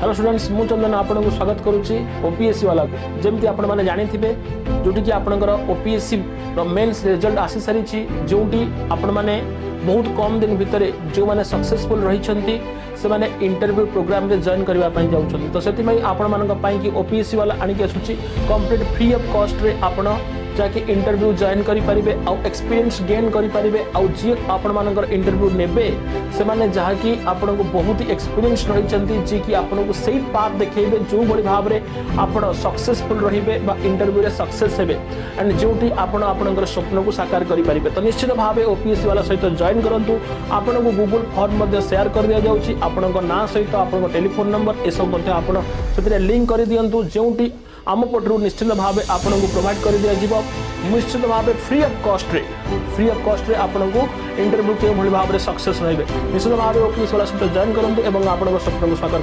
hello students मु चंदन आपन को स्वागत करुच्ची ओपीएससी वाला को जमती आपण माने जानि थिबे जोटी कि आपनकर ओपीएससी मेंस रिजल्ट आसी सारी जोटी आपण माने बहुत कम दिन भितर जो माने सक्सेसफुल रही छंती से माने इंटरव्यू प्रोग्राम रे जॉइन करबा पई जाउ छंती तो सेति पई आपण मानक पई कि ओपीएससी वाला आनी के असुची कंप्लीट फ्री ऑफ कॉस्ट रे आपण जाके इंटरव्यू जॉइन करि परिबे आ एक्सपीरियंस गेन करि परिबे आ जे आपण मानकर इंटरव्यू नेबे से माने जहा कि आपण को बहुत ही एक्सपीरियंस रही छंती जे कि आपण को सही पाथ देखेबे जो बड़ी भाव रे आपण सक्सेसफुल रहिबे बा इंटरव्यू रे सक्सेस हेबे एंड जोटी आपण आपनकर स्वप्न को साकार करि परिबे तो निश्चित भाव ओपीएससी वाला सहित जॉइन करंतु आपण को गूगल फॉर्म मध्ये शेयर कर दिया जाउची आपण को नाम सहित आपण को टेलीफोन नंबर ए सब मध्ये आपण सेतरे लिंक करि दियंतु जोटी आम पटरू निश्चित भाव आपन को प्रोवाइड कर दिया जीव निश्चित भाव फ्री ऑफ कॉस्ट रे आपन को इंटरव्यू के भाव में सक्सेस रहिबे निश्चित भाव ओपीएससी वाला सहित जॉइन करंतु एवं आपन को स्वप्न को साकार